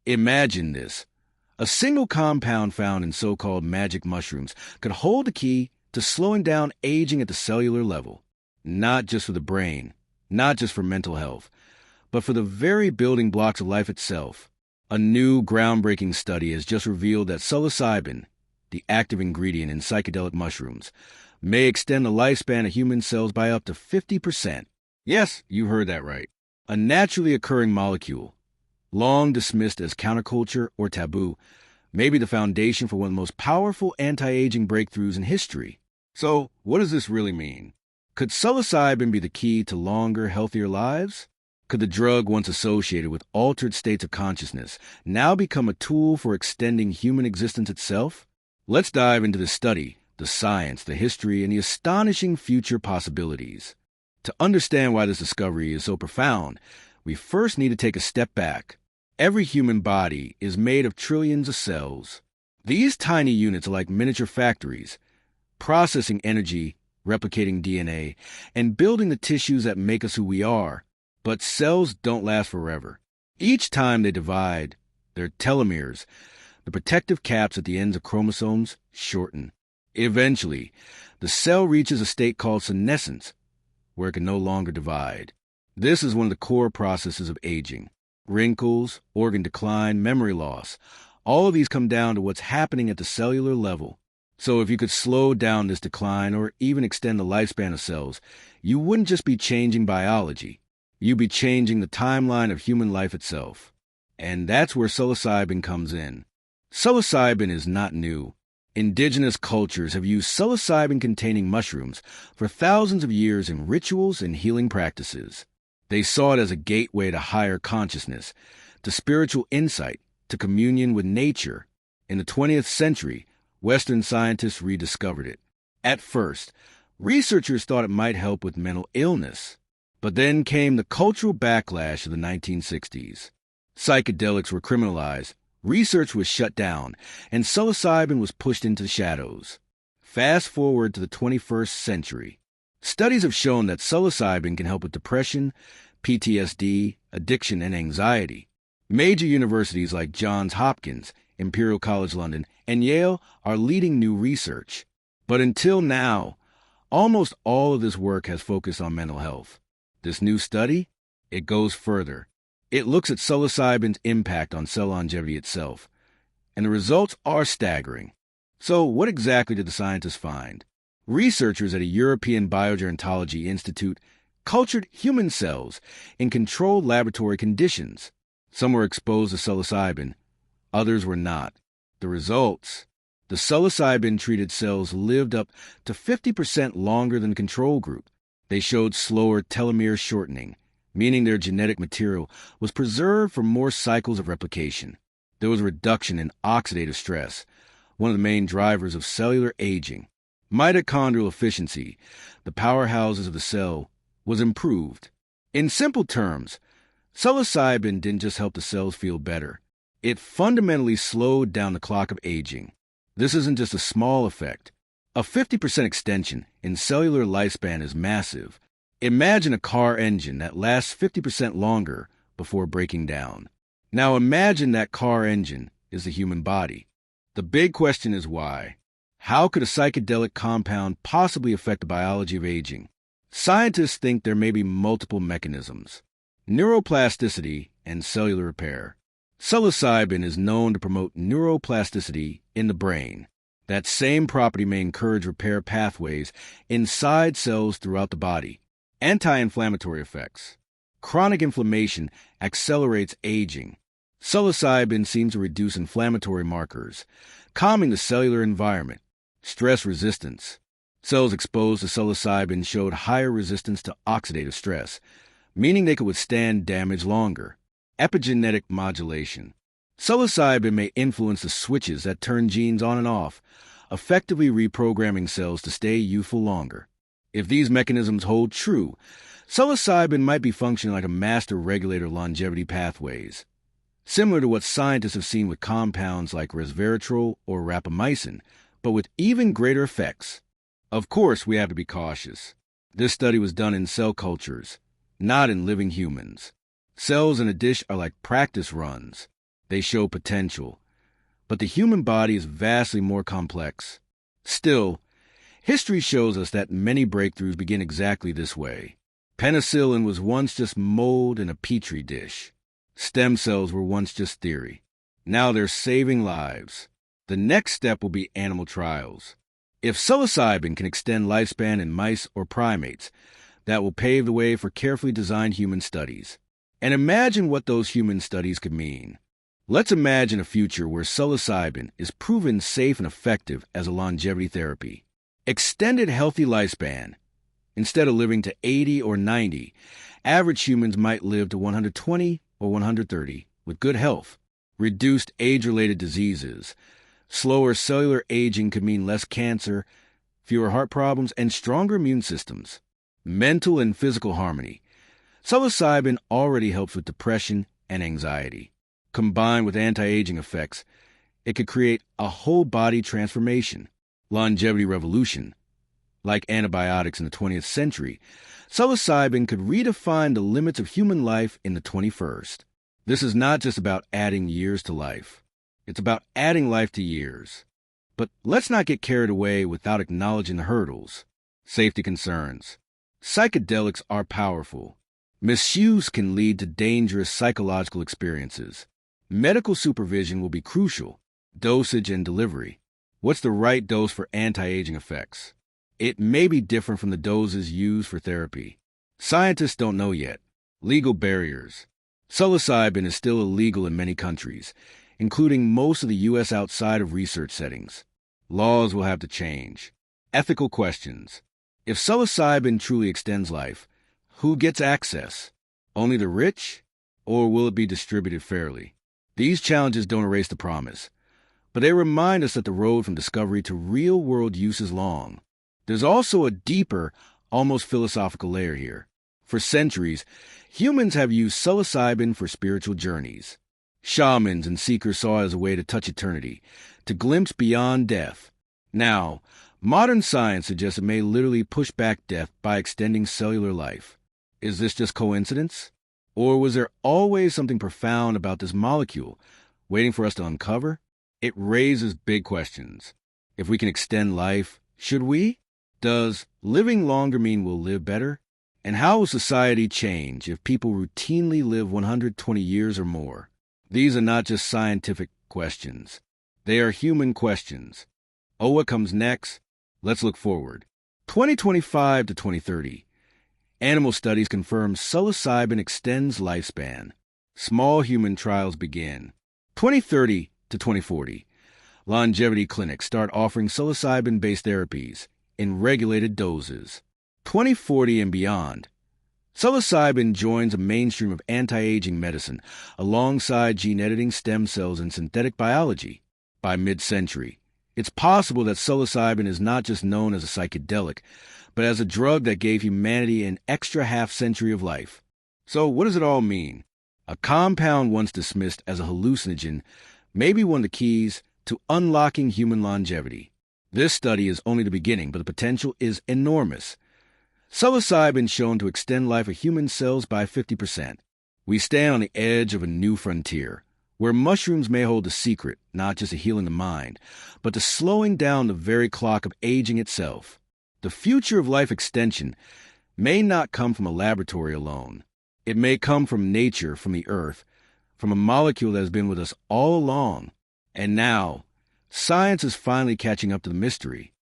Imagine this. A single compound found in so-called magic mushrooms could hold the key to slowing down aging at the cellular level, not just for the brain, not just for mental health, but for the very building blocks of life itself. A new groundbreaking study has just revealed that psilocybin, the active ingredient in psychedelic mushrooms, may extend the lifespan of human cells by up to 50%. Yes, you heard that right. A naturally occurring molecule, long dismissed as counterculture or taboo, may be the foundation for one of the most powerful anti-aging breakthroughs in history. So, what does this really mean? Could psilocybin be the key to longer, healthier lives? Could the drug once associated with altered states of consciousness now become a tool for extending human existence itself? Let's dive into the study, the science, the history, and the astonishing future possibilities. To understand why this discovery is so profound, we first need to take a step back. Every human body is made of trillions of cells. These tiny units are like miniature factories, processing energy, replicating DNA, and building the tissues that make us who we are. But cells don't last forever. Each time they divide, their telomeres, the protective caps at the ends of chromosomes, shorten. Eventually, the cell reaches a state called senescence, where it can no longer divide. This is one of the core processes of aging. Wrinkles, organ decline, memory loss, all of these come down to what's happening at the cellular level. So if you could slow down this decline or even extend the lifespan of cells, you wouldn't just be changing biology. You'd be changing the timeline of human life itself. And that's where psilocybin comes in. Psilocybin is not new. Indigenous cultures have used psilocybin-containing mushrooms for thousands of years in rituals and healing practices. They saw it as a gateway to higher consciousness, to spiritual insight, to communion with nature. In the 20th century, Western scientists rediscovered it. At first, researchers thought it might help with mental illness. But then came the cultural backlash of the 1960s. Psychedelics were criminalized, research was shut down, and psilocybin was pushed into the shadows. Fast forward to the 21st century. Studies have shown that psilocybin can help with depression, PTSD, addiction, and anxiety. Major universities like Johns Hopkins, Imperial College London, and Yale are leading new research. But until now, almost all of this work has focused on mental health. This new study, it goes further. It looks at psilocybin's impact on cell longevity itself, and the results are staggering. So what exactly did the scientists find? Researchers at a European Biogerontology Institute cultured human cells in controlled laboratory conditions. Some were exposed to psilocybin, others were not. The results: the psilocybin-treated cells lived up to 50% longer than the control group. They showed slower telomere shortening, meaning their genetic material was preserved for more cycles of replication. There was a reduction in oxidative stress, one of the main drivers of cellular aging. Mitochondrial efficiency, the powerhouses of the cell, was improved. In simple terms, psilocybin didn't just help the cells feel better. It fundamentally slowed down the clock of aging. This isn't just a small effect. A 50% extension in cellular lifespan is massive. Imagine a car engine that lasts 50% longer before breaking down. Now imagine that car engine is the human body. The big question is why? How could a psychedelic compound possibly affect the biology of aging? Scientists think there may be multiple mechanisms: neuroplasticity and cellular repair. Psilocybin is known to promote neuroplasticity in the brain. That same property may encourage repair pathways inside cells throughout the body. Anti-inflammatory effects. Chronic inflammation accelerates aging. Psilocybin seems to reduce inflammatory markers, calming the cellular environment. Stress resistance. Cells exposed to psilocybin showed higher resistance to oxidative stress, meaning they could withstand damage longer. Epigenetic modulation. Psilocybin may influence the switches that turn genes on and off, effectively reprogramming cells to stay youthful longer. If these mechanisms hold true, psilocybin might be functioning like a master regulator of longevity pathways, similar to what scientists have seen with compounds like resveratrol or rapamycin, but with even greater effects. Of course, we have to be cautious. This study was done in cell cultures, not in living humans. Cells in a dish are like practice runs. They show potential. But the human body is vastly more complex. Still, history shows us that many breakthroughs begin exactly this way. Penicillin was once just mold in a petri dish. Stem cells were once just theory. Now they're saving lives. The next step will be animal trials. If psilocybin can extend lifespan in mice or primates, that will pave the way for carefully designed human studies. And imagine what those human studies could mean. Let's imagine a future where psilocybin is proven safe and effective as a longevity therapy. Extended healthy lifespan. Instead of living to 80 or 90, average humans might live to 120 or 130 with good health. Reduced age-related diseases. Slower cellular aging could mean less cancer, fewer heart problems, and stronger immune systems. Mental and physical harmony. Psilocybin already helps with depression and anxiety. Combined with anti-aging effects, it could create a whole-body transformation. Longevity revolution. Like antibiotics in the 20th century, psilocybin could redefine the limits of human life in the 21st. This is not just about adding years to life. It's about adding life to years. But let's not get carried away without acknowledging the hurdles. Safety concerns. Psychedelics are powerful. Misuse can lead to dangerous psychological experiences. Medical supervision will be crucial. Dosage and delivery. What's the right dose for anti-aging effects? It may be different from the doses used for therapy. Scientists don't know yet. Legal barriers. Psilocybin is still illegal in many countries, including most of the U.S. outside of research settings. Laws will have to change. Ethical questions. If psilocybin truly extends life, who gets access? Only the rich? Or will it be distributed fairly? These challenges don't erase the promise, but they remind us that the road from discovery to real-world use is long. There's also a deeper, almost philosophical layer here. For centuries, humans have used psilocybin for spiritual journeys. Shamans and seekers saw it as a way to touch eternity, to glimpse beyond death. Now, modern science suggests it may literally push back death by extending cellular life. Is this just coincidence? Or was there always something profound about this molecule, waiting for us to uncover? It raises big questions. If we can extend life, should we? Does living longer mean we'll live better? And how will society change if people routinely live 120 years or more? These are not just scientific questions. They are human questions. Oh, what comes next? Let's look forward. 2025 to 2030. Animal studies confirm psilocybin extends lifespan. Small human trials begin. 2030 to 2040. Longevity clinics start offering psilocybin-based therapies in regulated doses. 2040 and beyond. Psilocybin joins a mainstream of anti-aging medicine alongside gene editing, stem cells, and synthetic biology. By mid-century, it's possible that psilocybin is not just known as a psychedelic, but as a drug that gave humanity an extra half-century of life. So what does it all mean? A compound once dismissed as a hallucinogen may be one of the keys to unlocking human longevity. This study is only the beginning, but the potential is enormous. Psilocybin shown to extend life of human cells by 50%. We stand on the edge of a new frontier, where mushrooms may hold a secret, not just a healing the mind, but the slowing down the very clock of aging itself. The future of life extension may not come from a laboratory alone. It may come from nature, from the earth, from a molecule that has been with us all along. And now, science is finally catching up to the mystery.